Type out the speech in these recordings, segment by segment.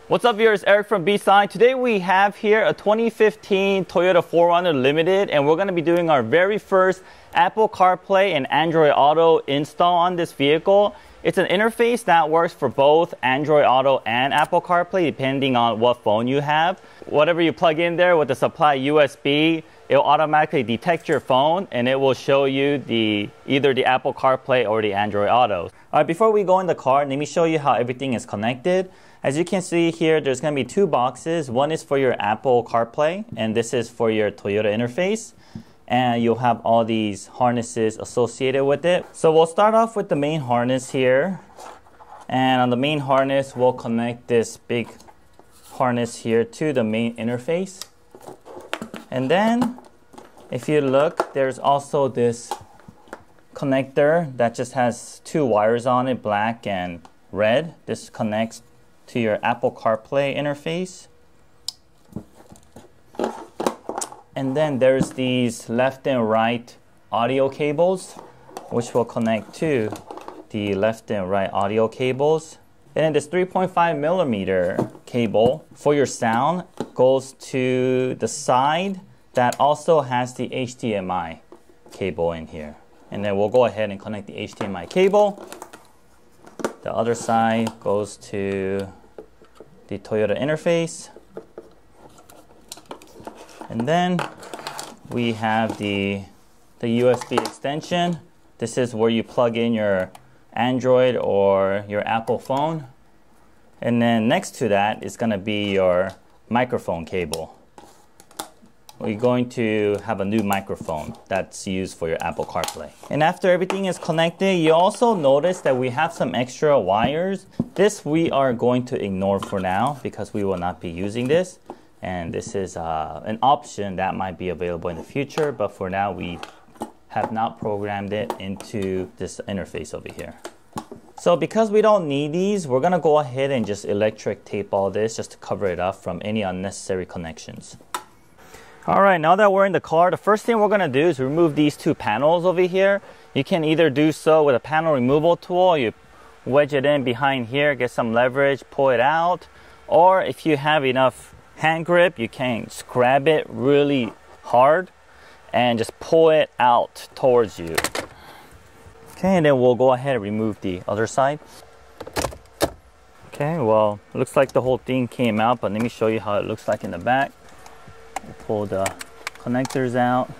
What's up viewers, Eric from B-Side. Today we have here a 2015 Toyota 4Runner Limited, and we're going to be doing our very first Apple CarPlay and Android Auto install on this vehicle. It's an interface that works for both Android Auto and Apple CarPlay depending on what phone you have. Whatever you plug in there with the supply USB, it'll automatically detect your phone and it will show you either the Apple CarPlay or the Android Auto. Alright, before we go in the car, let me show you how everything is connected. As you can see here, there's going to be two boxes. One is for your Apple CarPlay, and this is for your Toyota interface. And you'll have all these harnesses associated with it. So we'll start off with the main harness here. And on the main harness, we'll connect this big harness here to the main interface. And then, if you look, there's also this connector that just has two wires on it, black and red. This connects to your Apple CarPlay interface. And then there's these left and right audio cables, which will connect to the left and right audio cables. And then this 3.5 millimeter cable for your sound goes to the side that also has the HDMI cable in here. And then we'll go ahead and connect the HDMI cable. The other side goes to the Toyota interface. And then we have the USB extension. This is where you plug in your Android or your Apple phone. And then next to that is going to be your microphone cable. We're going to have a new microphone that's used for your Apple CarPlay. And after everything is connected, you also notice that we have some extra wires. This we are going to ignore for now because we will not be using this. And this is an option that might be available in the future, but for now we have not programmed it into this interface over here. So because we don't need these, we're gonna go ahead and just electric tape all this just to cover it up from any unnecessary connections. Alright, now that we're in the car, the first thing we're gonna do is remove these two panels over here. You can either do so with a panel removal tool, you wedge it in behind here, get some leverage, pull it out, or if you have enough hand grip, you can just grab it really hard and just pull it out towards you. Okay, and then we'll go ahead and remove the other side. Okay, well, looks like the whole thing came out, but let me show you how it looks like in the back. We'll pull the connectors out.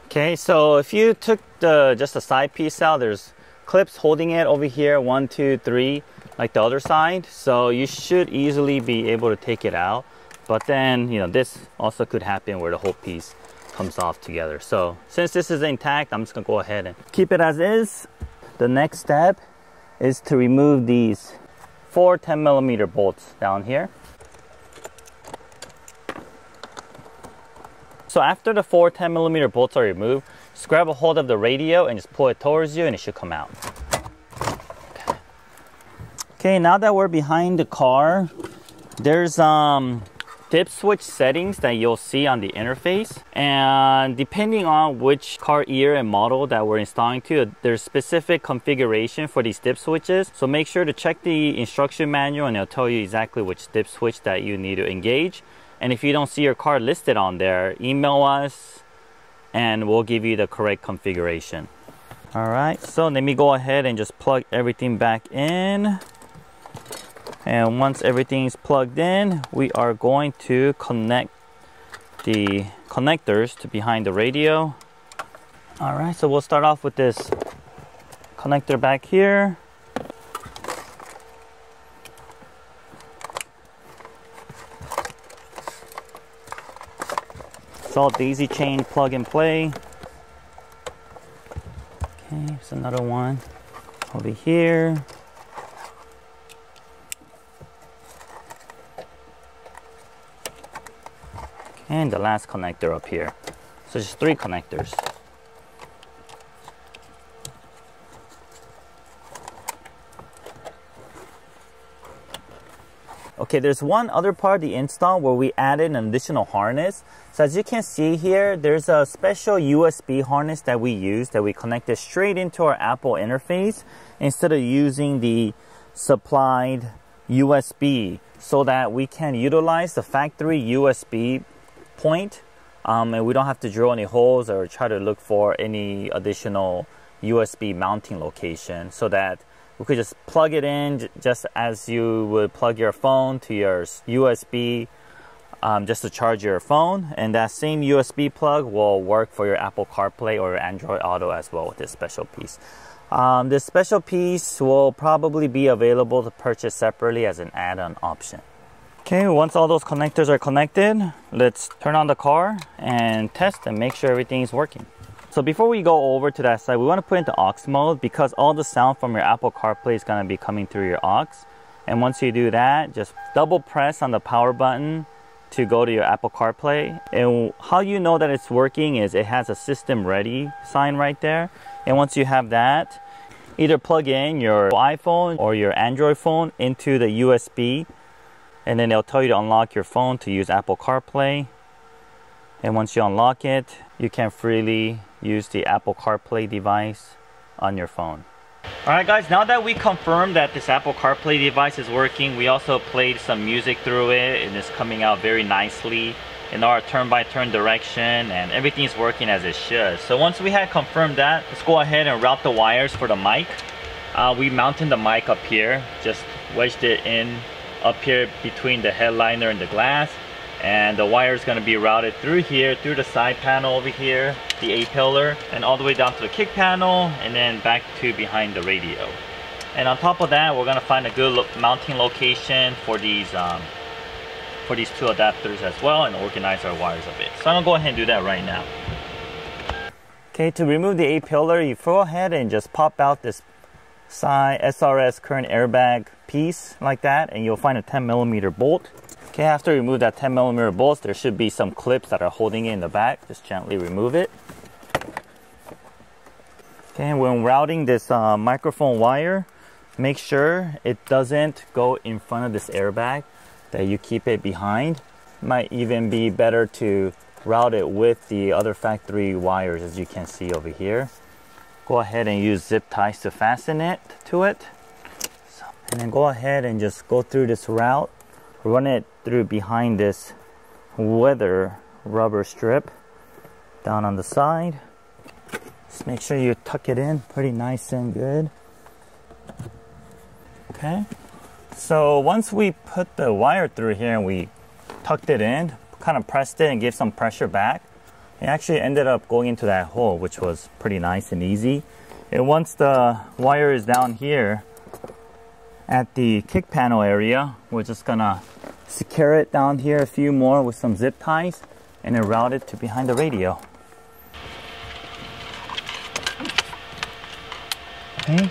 Okay, so if you took just the side piece out, there's clips holding it over here, 1, 2, 3, like the other side. So you should easily be able to take it out. But then, you know, this also could happen where the whole piece comes off together. So since this is intact, I'm just gonna go ahead and keep it as is. The next step is to remove these 4 10mm bolts down here. So after the 4 10mm bolts are removed, just grab a hold of the radio and just pull it towards you and it should come out. Okay, now that we're behind the car, there's dip switch settings that you'll see on the interface. And depending on which car year and model that we're installing to, there's specific configuration for these dip switches. So make sure to check the instruction manual and it'll tell you exactly which dip switch that you need to engage. And if you don't see your car listed on there, email us and we'll give you the correct configuration. Alright, so let me go ahead and just plug everything back in. And once everything is plugged in, we are going to connect the connectors to behind the radio. Alright, so we'll start off with this connector back here. It's all daisy chain plug and play. Okay, there's another one over here. And the last connector up here. So just 3 connectors. Okay, there's one other part of the install where we added an additional harness. So as you can see here, there's a special USB harness that we use that we connected straight into our Apple interface instead of using the supplied USB so that we can utilize the factory USB point, and we don't have to drill any holes or try to look for any additional USB mounting location, so that we could just plug it in just as you would plug your phone to your USB just to charge your phone, and that same USB plug will work for your Apple CarPlay or your Android Auto as well with this special piece. This special piece will probably be available to purchase separately as an add-on option. Okay, once all those connectors are connected, let's turn on the car and test and make sure everything is working. So before we go over to that side, we want to put into aux mode because all the sound from your Apple CarPlay is going to be coming through your aux. And once you do that, just double press on the power button to go to your Apple CarPlay. And how you know that it's working is it has a system ready sign right there. And once you have that, either plug in your iPhone or your Android phone into the USB, and then they'll tell you to unlock your phone to use Apple CarPlay. And once you unlock it, you can freely use the Apple CarPlay device on your phone. Alright guys, now that we confirmed that this Apple CarPlay device is working, we also played some music through it and it's coming out very nicely in our turn-by-turn direction, and everything is working as it should. So once we had confirmed that, let's go ahead and route the wires for the mic. We mounted the mic up here, just wedged it in up here between the headliner and the glass, and the wire is going to be routed through here, through the side panel over here, the A-pillar, and all the way down to the kick panel, and then back to behind the radio. And on top of that, we're going to find a good mounting location for these two adapters as well, and organize our wires a bit. So I'm going to go ahead and do that right now. Okay, to remove the A-pillar, you go ahead and just pop out this side SRS current airbag piece like that, and you'll find a 10mm bolt. Okay, after you remove that 10mm bolt, there should be some clips that are holding it in the back. Just gently remove it. Okay, when routing this microphone wire, make sure it doesn't go in front of this airbag, that you keep it behind. Might even be better to route it with the other factory wires, as you can see over here. Go ahead and use zip ties to fasten it to it. And then go ahead and just go through this route, run it through behind this weather rubber strip down on the side. Just make sure you tuck it in pretty nice and good. Okay, so once we put the wire through here and we tucked it in, kind of pressed it and gave some pressure back, it actually ended up going into that hole, which was pretty nice and easy. And once the wire is down here at the kick panel area, we're just gonna secure it down here a few more with some zip ties and then route it to behind the radio. Okay,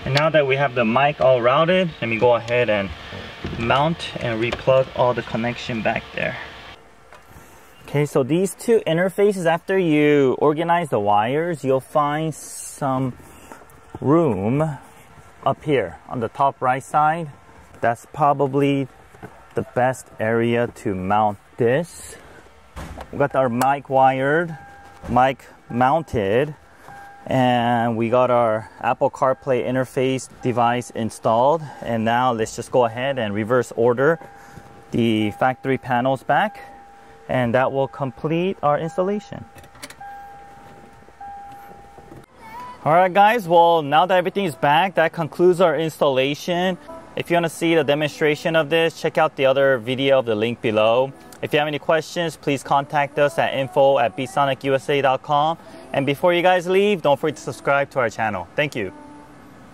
and now that we have the mic all routed, let me go ahead and mount and replug all the connection back there. Okay, so these two interfaces, after you organize the wires, you'll find some room up here on the top right side. That's probably the best area to mount this. We got our mic wired, mic mounted, and we got our Apple CarPlay interface device installed. And now let's just go ahead and reverse order the factory panels back, and that will complete our installation. Alright guys, well, now that everything is back, that concludes our installation. If you want to see the demonstration of this, check out the other video of the link below. If you have any questions, please contact us at info@bsonicusa.com. And before you guys leave, don't forget to subscribe to our channel. Thank you.